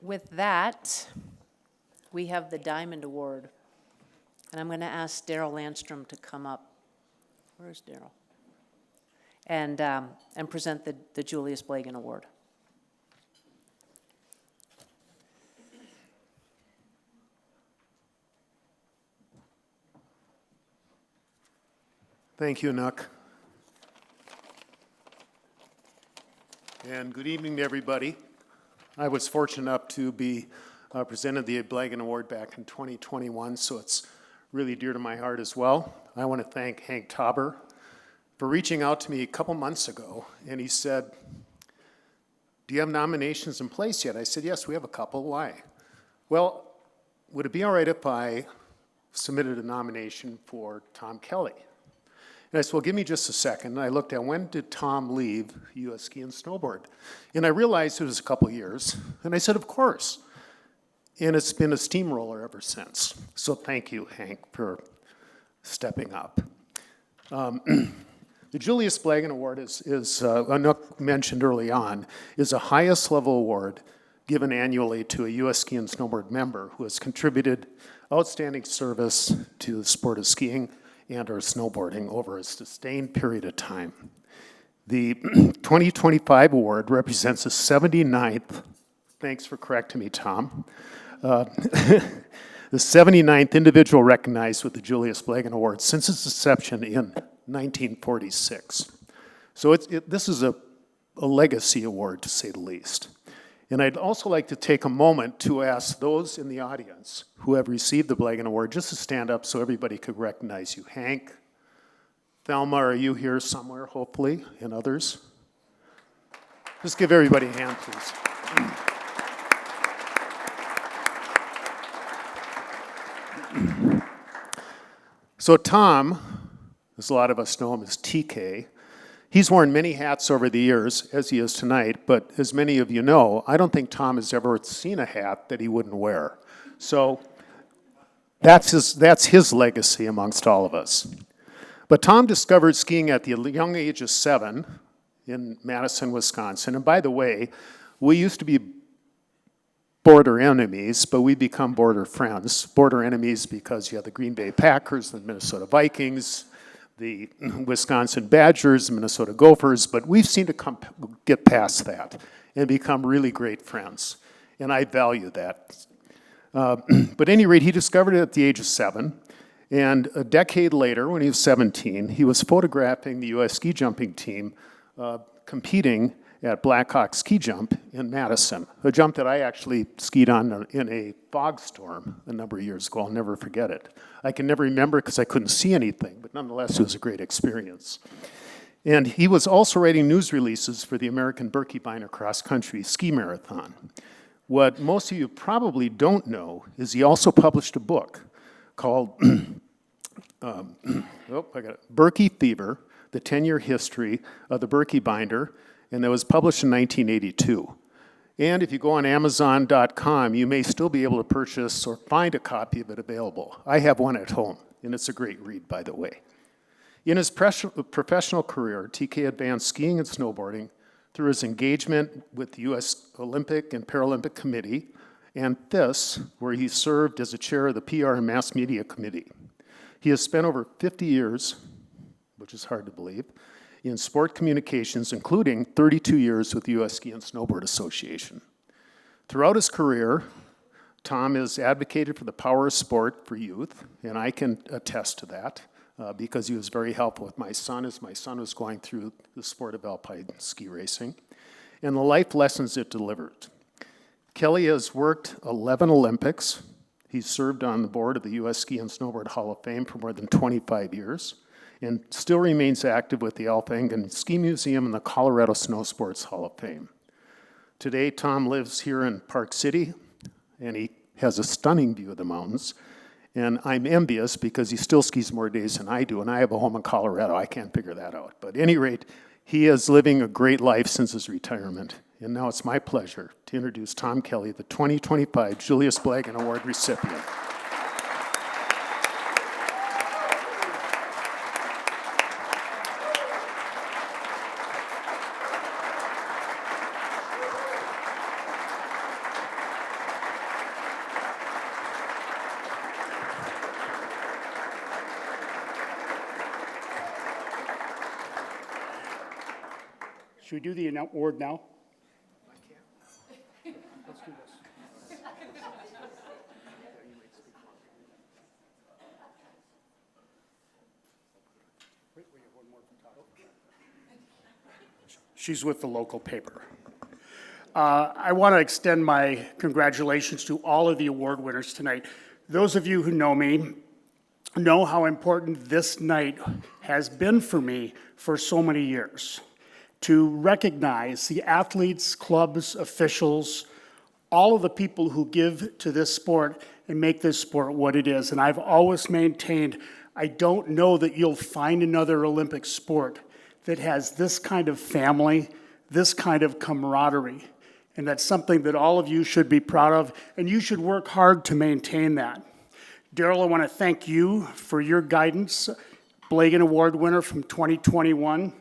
With that, we have the Diamond Award. And I'm going to ask Daryl Landstrom to come up. Where's Daryl? And present the Julius Blegen Award. Thank you, Nook. And good evening to everybody. I was fortunate enough to be presented the Blegen Award back in 2021, so it's really dear to my heart as well. I want to thank Hank Tauber for reaching out to me a couple months ago, and he said, "Do you have nominations in place yet?" I said, "Yes, we have a couple. Why?" "Well, would it be all right if I submitted a nomination for Tom Kelly?" And I said, "Well, give me just a second." And I looked at, when did Tom leave U.S. Ski and Snowboard? And I realized it was a couple years. And I said, "Of course." And it's been a steamroller ever since. So thank you, Hank, for stepping up. The Julius Blegen Award is Anouk mentioned early on, is a highest level award given annually to a U.S. Ski and Snowboard member who has contributed outstanding service to the sport of skiing and or snowboarding over a sustained period of time. The 2025 award represents the 79th, thanks for correcting me, Tom, the 79th individual recognized with the Julius Blegen Award since its inception in 1946. So this is a legacy award, to say the least. And I'd also like to take a moment to ask those in the audience who have received the Blegen Award just to stand up so everybody could recognize you. Hank, Thelma, are you here somewhere, hopefully, and others? Just give everybody a hand, please. So Tom, as a lot of us know him as TK, he's worn many hats over the years, as he is tonight, but as many of you know, I don't think Tom has ever seen a hat that he wouldn't wear. So that's his legacy amongst all of us. But Tom discovered skiing at the young age of 7 in Madison, Wisconsin. And by the way, we used to be border enemies, but we become border friends. Border enemies because you have the Green Bay Packers, the Minnesota Vikings, the Wisconsin Badgers, the Minnesota Gophers, but we've seen to get past that and become really great friends, and I value that. But at any rate, he discovered it at the age of 7, and a decade later, when he was 17, he was photographing the U.S. ski jumping team competing at Blackhawk ski jump in Madison, a jump that I actually skied on in a fog storm a number of years ago. I'll never forget it. I can never remember because I couldn't see anything, but nonetheless, it was a great experience. And he was also writing news releases for the American Birkie Binder Cross Country Ski Marathon. What most of you probably don't know is he also published a book called Birkie Fever, the 10-year history of the Birkie Binder, and that was published in 1982. And if you go on Amazon.com, you may still be able to purchase or find a copy of it available. I have one at home, and it's a great read, by the way. In his professional career, TK advanced skiing and snowboarding through his engagement with the U.S. Olympic and Paralympic Committee, and this, where he served as the chair of the PR and Mass Media Committee. He has spent over 50 years, which is hard to believe, in sport communications, including 32 years with the U.S. Ski and Snowboard Association. Throughout his career, Tom has advocated for the power of sport for youth, and I can attest to that because he was very helpful with my son as my son was going through the sport of alpine ski racing, and the life lessons it delivered. Kelly has worked 11 Olympics. He's served on the board of the U.S. Ski and Snowboard Hall of Fame for more than 25 years. And still remains active with the Alphagen Ski Museum and the Colorado Snow Sports Hall of Fame. Today, Tom lives here in Park City, and he has a stunning view of the mountains. And I'm envious because he still skis more days than I do, and I have a home in Colorado. I can't figure that out. But at any rate, he is living a great life since his retirement. And now it's my pleasure to introduce Tom Kelly, the 2025 Julius Blegen Award recipient. Should we do the award now? Let's do this. Wait, we have one more from top. She's with the local paper. I want to extend my congratulations to all of the award winners tonight. Those of you who know me know how important this night has been for me for so many years. To recognize the athletes, clubs, officials, all of the people who give to this sport and make this sport what it is. And I've always maintained, I don't know that you'll find another Olympic sport that has this kind of family, this kind of camaraderie. And that's something that all of you should be proud of, and you should work hard to maintain that. Daryl, I want to thank you for your guidance, Blegen Award winner from 2021,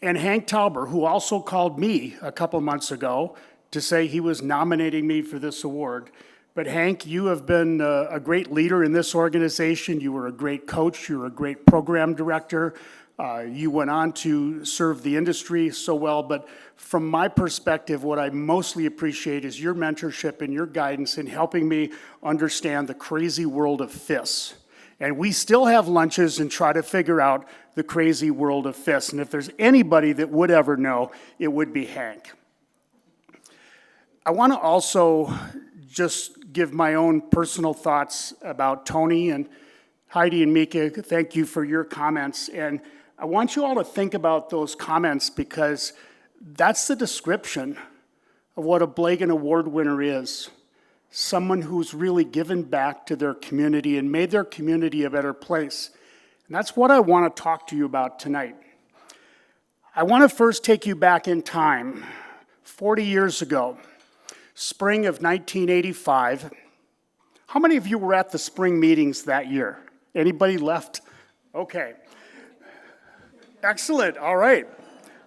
and Hank Tauber, who also called me a couple months ago to say he was nominating me for this award. But Hank, you have been a great leader in this organization. You were a great coach. You were a great program director. You went on to serve the industry so well, but from my perspective, what I mostly appreciate is your mentorship and your guidance in helping me understand the crazy world of FIS. And we still have lunches and try to figure out the crazy world of FIS. And if there's anybody that would ever know, it would be Hank. I want to also just give my own personal thoughts about Tony and Heidi and Mika. Thank you for your comments. And I want you all to think about those comments because that's the description of what a Blegen Award winner is. Someone who's really given back to their community and made their community a better place. And that's what I want to talk to you about tonight. I want to first take you back in time, 40 years ago, spring of 1985. How many of you were at the spring meetings that year? Anybody left? Okay. Excellent, all right.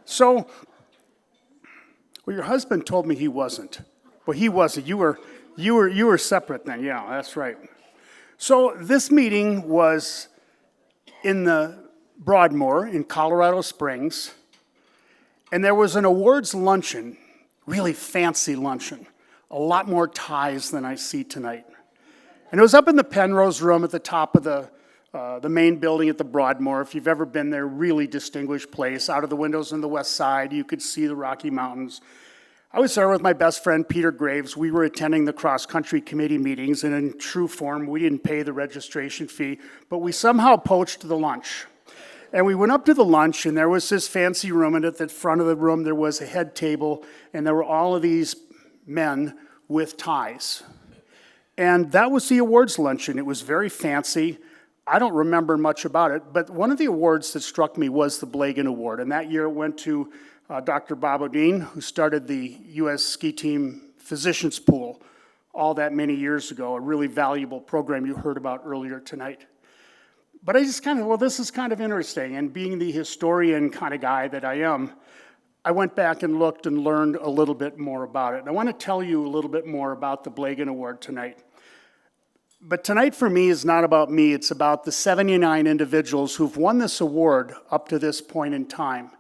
So, well, your husband told me he wasn't. Well, he wasn't. You were separate then. Yeah, that's right. So this meeting was in the Broadmoor in Colorado Springs, and there was an awards luncheon, really fancy luncheon, a lot more ties than I see tonight. And it was up in the Penrose room at the top of the main building at the Broadmoor. If you've ever been there, really distinguished place. Out of the windows on the west side, you could see the Rocky Mountains. I was there with my best friend, Peter Graves. We were attending the cross-country committee meetings, and in true form, we didn't pay the registration fee, but we somehow poached the lunch. And we went up to the lunch, and there was this fancy room, and at the front of the room, there was a head table, and there were all of these men with ties. And that was the awards luncheon. It was very fancy. I don't remember much about it, but one of the awards that struck me was the Blegen Award, and that year it went to Dr. Bob Odine, who started the U.S. ski team physicians pool all that many years ago, a really valuable program you heard about earlier tonight. But I just this is kind of interesting, and being the historian kind of guy that I am, I went back and looked and learned a little bit more about it. And I want to tell you a little bit more about the Blegen Award tonight. But tonight for me is not about me, it's about the 79 individuals who've won this award up to this point in time.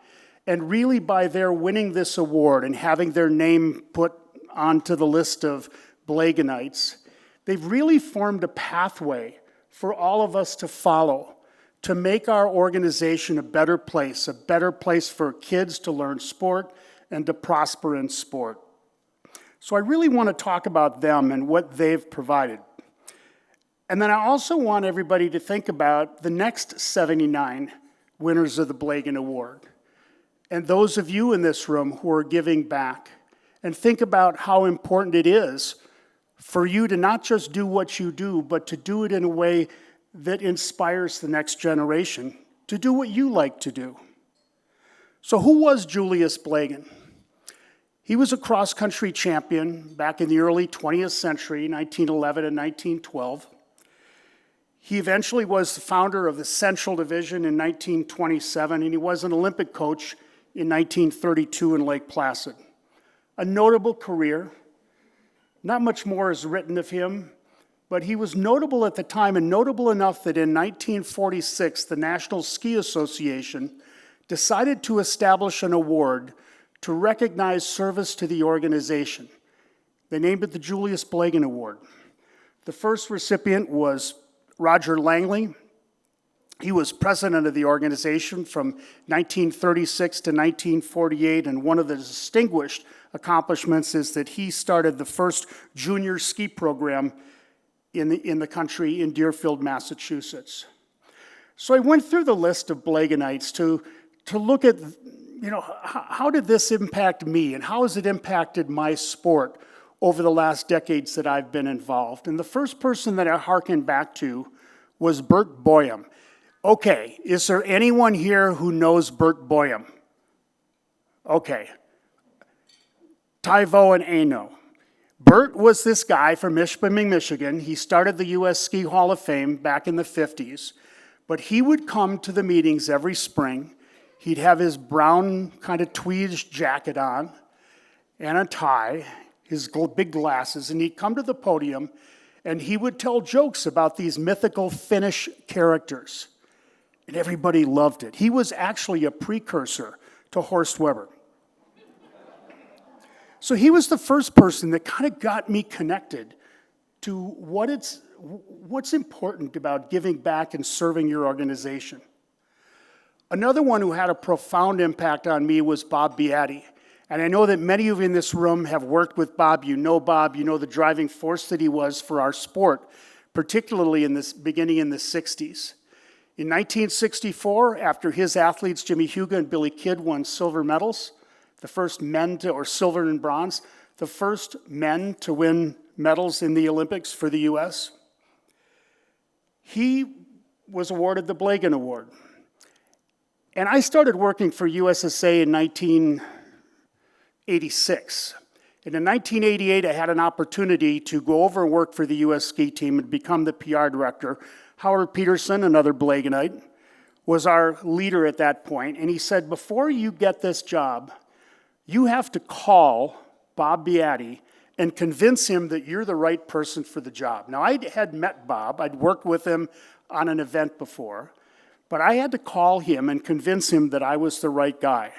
And really by their winning this award and having their name put onto the list of Blegenites, they've really formed a pathway for all of us to follow, to make our organization a better place for kids to learn sport and to prosper in sport. So I really want to talk about them and what they've provided. And then I also want everybody to think about the next 79 winners of the Blegen Award. And those of you in this room who are giving back. And think about how important it is for you to not just do what you do, but to do it in a way that inspires the next generation to do what you like to do. So who was Julius Blegan? He was a cross-country champion back in the early 20th century, 1911 and 1912. He eventually was the founder of the Central Division in 1927, and he was an Olympic coach in 1932 in Lake Placid. A notable career. Not much more is written of him, but he was notable at the time, and notable enough that in 1946, the National Ski Association decided to establish an award to recognize service to the organization. They named it the Julius Blegen Award. The first recipient was Roger Langley. He was president of the organization from 1936 to 1948, and one of the distinguished accomplishments is that he started the first junior ski program in the country in Deerfield, Massachusetts. So I went through the list of Bleganites to look at, how did this impact me, and how has it impacted my sport over the last decades that I've been involved. And the first person that I hearkened back to was Bert Boyum. Okay, is there anyone here who knows Bert Boyum? Okay. Tyvo and Ano. Bert was this guy from Ishpeming, Michigan. He started the U.S. Ski Hall of Fame back in the 50s, but he would come to the meetings every spring. He'd have his brown kind of tweed jacket on and a tie, his big glasses, and he'd come to the podium and he would tell jokes about these mythical Finnish characters. And everybody loved it. He was actually a precursor to Horst Weber. So he was the first person that kind of got me connected to what's important about giving back and serving your organization. Another one who had a profound impact on me was Bob Beatty. And I know that many of you in this room have worked with Bob. You know Bob. You know the driving force that he was for our sport, particularly beginning in the 60s. In 1964, after his athletes, Jimmy Huga and Billy Kidd, won silver medals, the first men or silver and bronze, the first men to win medals in the Olympics for the U.S., he was awarded the Blegen Award. And I started working for USSA in 1986. And in 1988, I had an opportunity to go over and work for the U.S. ski team and become the PR director. Howard Peterson, another Bleganite, was our leader at that point, and he said, before you get this job, you have to call Bob Beatty and convince him that you're the right person for the job. Now, I had met Bob. I'd worked with him on an event before, but I had to call him and convince him that I was the right guy.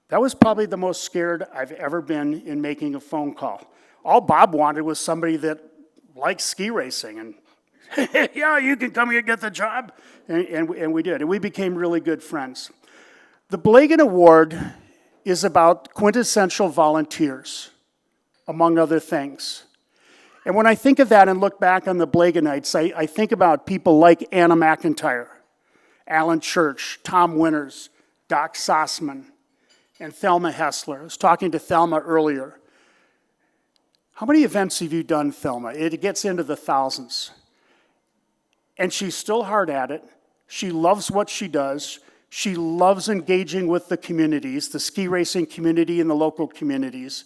That was probably the most scared I've ever been in making a phone call. All Bob wanted was somebody that liked ski racing, and yeah, you can come here and get the job. And we did. And we became really good friends. The Blegen Award is about quintessential volunteers, among other things. And when I think of that and look back on the Bleganites, I think about people like Anna McIntyre, Alan Church, Tom Winters, Doc Sossman, and Thelma Hessler. I was talking to Thelma earlier. How many events have you done, Thelma? It gets into the thousands. And she's still hard at it. She loves what she does. She loves engaging with the communities, the ski racing community and the local communities.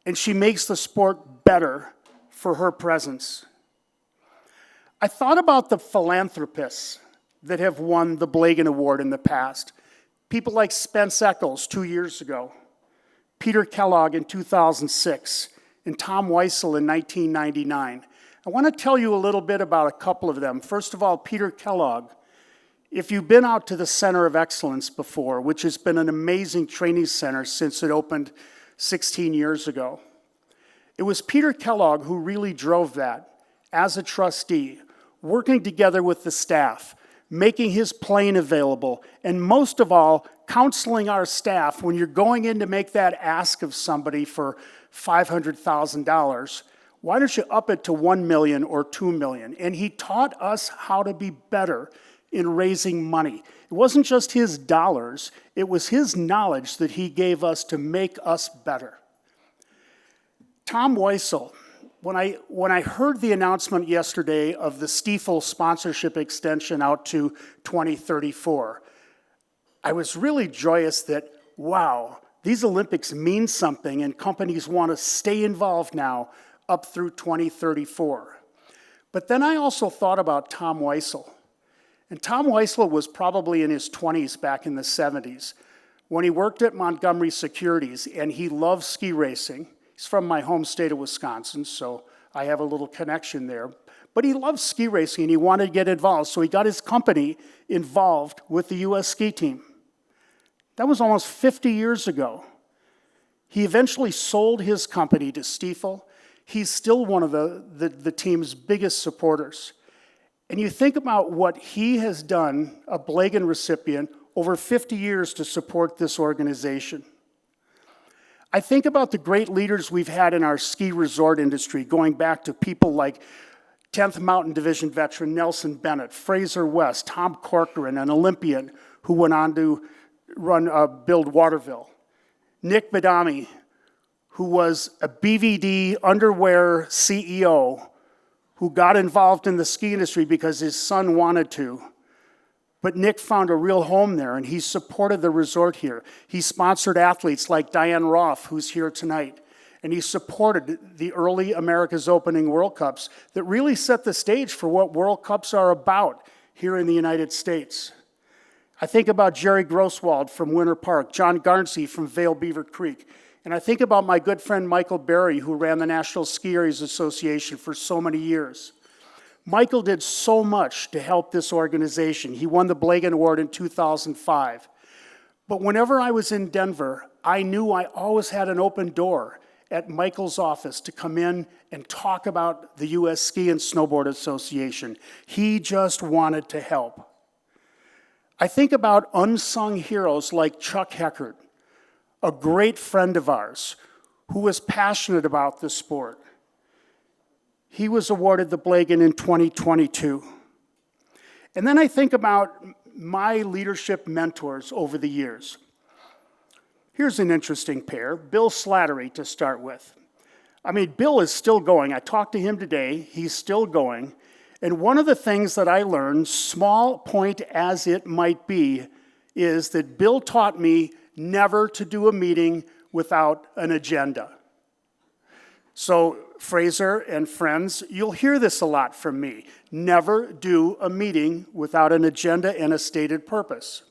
And she makes the sport better for her presence. I thought about the philanthropists that have won the Blegen Award in the past. People like Spence Eccles 2 years ago, Peter Kellogg in 2006, and Tom Weissel in 1999. I want to tell you a little bit about a couple of them. First of all, Peter Kellogg. If you've been out to the Center of Excellence before, which has been an amazing training center since it opened 16 years ago, it was Peter Kellogg who really drove that as a trustee, working together with the staff, making his plane available, and most of all, counseling our staff when you're going in to make that ask of somebody for $500,000. Why don't you up it to $1 million or $2 million? And he taught us how to be better in raising money. It wasn't just his dollars, it was his knowledge that he gave us to make us better. Tom Weissel, when I heard the announcement yesterday of the Stiefel sponsorship extension out to 2034, I was really joyous that, wow, these Olympics mean something and companies want to stay involved now up through 2034. But then I also thought about Tom Weissel. And Tom Weissel was probably in his 20s back in the 70s when he worked at Montgomery Securities, and he loved ski racing. He's from my home state of Wisconsin, so I have a little connection there. But he loved ski racing, and he wanted to get involved, so he got his company involved with the U.S. ski team. That was almost 50 years ago. He eventually sold his company to Stiefel. He's still one of the team's biggest supporters. And you think about what he has done, a Blegan recipient, over 50 years to support this organization. I think about the great leaders we've had in our ski resort industry, going back to people like 10th Mountain Division veteran Nelson Bennett, Fraser West, Tom Corcoran, an Olympian who went on to build Waterville. Nick Badami, who was a BVD underwear CEO who got involved in the ski industry because his son wanted to. But Nick found a real home there, and he supported the resort here. He sponsored athletes like Diane Roth, who's here tonight. And he supported the early America's Opening World Cups that really set the stage for what World Cups are about here in the United States. I think about Jerry Grosswald from Winter Park, John Garnsey from Vail Beaver Creek, and I think about my good friend Michael Berry, who ran the National Ski Areas Association for so many years. Michael did so much to help this organization. He won the Blegen Award in 2005. But whenever I was in Denver, I knew I always had an open door at Michael's office to come in and talk about the U.S. Ski and Snowboard Association. He just wanted to help. I think about unsung heroes like Chuck Heckert, a great friend of ours who was passionate about the sport. He was awarded the Blegan in 2022. And then I think about my leadership mentors over the years. Here's an interesting pair. Bill Slattery to start with. I mean, Bill is still going. I talked to him today. He's still going. And one of the things that I learned, small point as it might be, is that Bill taught me never to do a meeting without an agenda. So, Fraser and friends, you'll hear this a lot from me. Never do a meeting without an agenda and a stated purpose.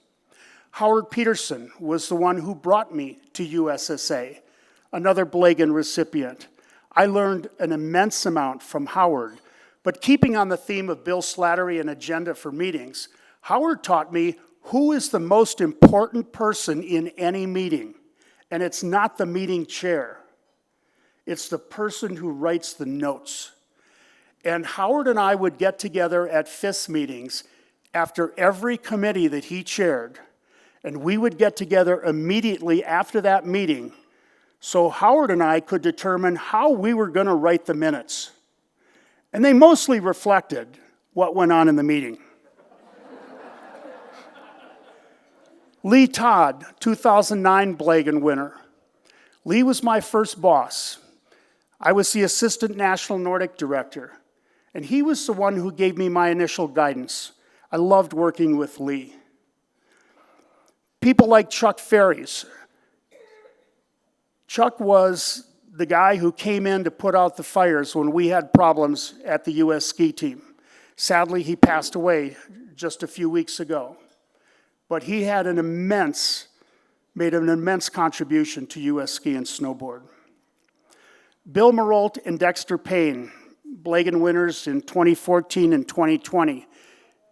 Howard Peterson was the one who brought me to USSA, another Blegan recipient. I learned an immense amount from Howard, but keeping on the theme of Bill Slattery and agenda for meetings, Howard taught me who is the most important person in any meeting, and it's not the meeting chair. It's the person who writes the notes. And Howard and I would get together at FIS meetings after every committee that he chaired, and we would get together immediately after that meeting so Howard and I could determine how we were going to write the minutes. And they mostly reflected what went on in the meeting. Lee Todd, 2009 Blegan winner. Lee was my first boss. I was the assistant national Nordic director, and he was the one who gave me my initial guidance. I loved working with Lee. People like Chuck Ferries. Chuck was the guy who came in to put out the fires when we had problems at the U.S. ski team. Sadly, he passed away just a few weeks ago. But he had made an immense contribution to U.S. ski and snowboard. Bill Marolt and Dexter Payne, Blegan winners in 2014 and 2020.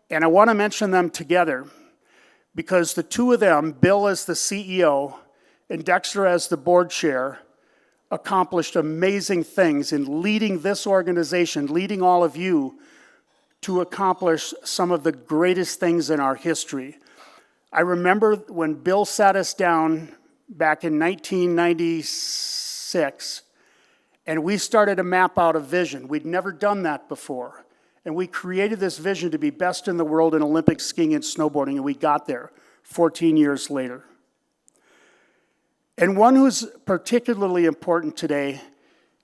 And I want to mention them together because the two of them, Bill as the CEO and Dexter as the board chair, accomplished amazing things in leading this organization, leading all of you to accomplish some of the greatest things in our history. I remember when Bill sat us down back in 1996, and we started to map out a vision. We'd never done that before. And we created this vision to be best in the world in Olympic skiing and snowboarding, and we got there 14 years later. And one who's particularly important today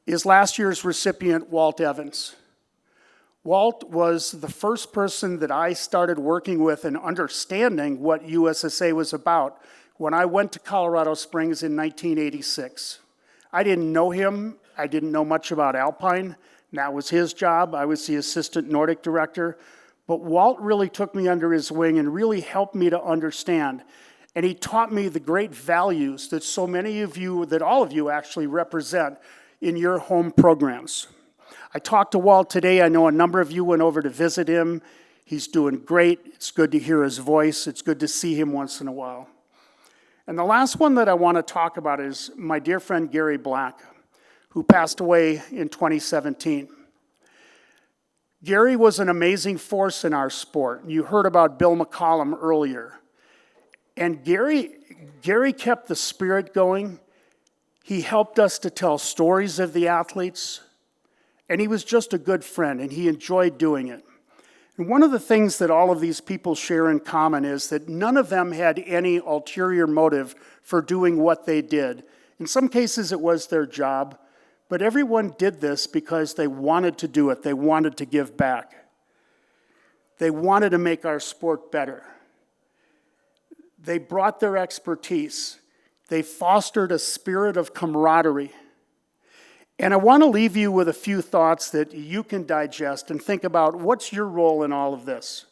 is last year's recipient, Walt Evans. Walt was the first person that I started working with and understanding what USSA was about when I went to Colorado Springs in 1986. I didn't know him. I didn't know much about Alpine. That was his job. I was the assistant Nordic director. But Walt really took me under his wing and really helped me to understand. And he taught me the great values that so many of you, that all of you actually represent in your home programs. I talked to Walt today. I know a number of you went over to visit him. He's doing great. It's good to hear his voice. It's good to see him once in a while. And the last one that I want to talk about is my dear friend Gary Black, who passed away in 2017. Gary was an amazing force in our sport. You heard about Bill McCollum earlier. And Gary kept the spirit going. He helped us to tell stories of the athletes. And he was just a good friend, and he enjoyed doing it. And one of the things that all of these people share in common is that none of them had any ulterior motive for doing what they did. In some cases, it was their job, but everyone did this because they wanted to do it. They wanted to give back. They wanted to make our sport better. They brought their expertise. They fostered a spirit of camaraderie. And I want to leave you with a few thoughts that you can digest and think about what's your role in all of this.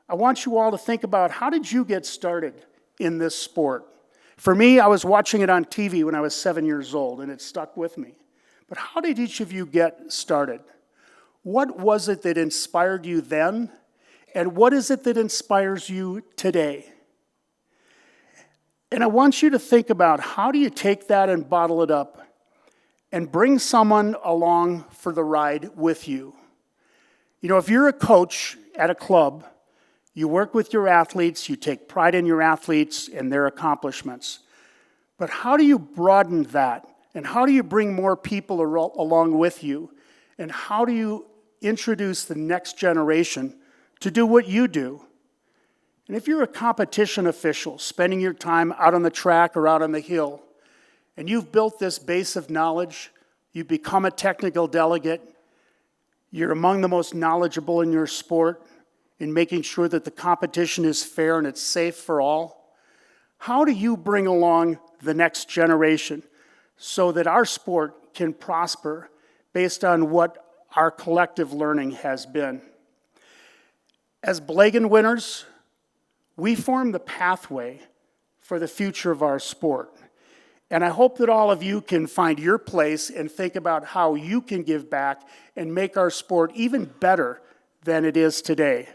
I want you all to think about, how did you get started in this sport? For me, I was watching it on TV when I was 7 years old, and it stuck with me. But how did each of you get started? What was it that inspired you then? And what is it that inspires you today? And I want you to think about, how do you take that and bottle it up and bring someone along for the ride with you? You know, if you're a coach at a club, you work with your athletes, you take pride in your athletes and their accomplishments. But how do you broaden that? And how do you bring more people along with you? And how do you introduce the next generation to do what you do? And if you're a competition official, spending your time out on the track or out on the hill, and you've built this base of knowledge, you've become a technical delegate, you're among the most knowledgeable in your sport in making sure that the competition is fair and it's safe for all, how do you bring along the next generation so that our sport can prosper based on what our collective learning has been? As Blegan winners, we form the pathway for the future of our sport. And I hope that all of you can find your place and think about how you can give back and make our sport even better than it is today.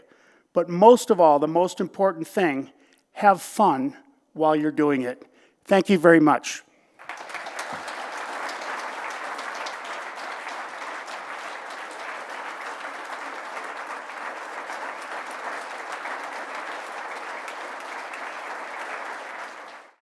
But most of all, the most important thing, have fun while you're doing it. Thank you very much.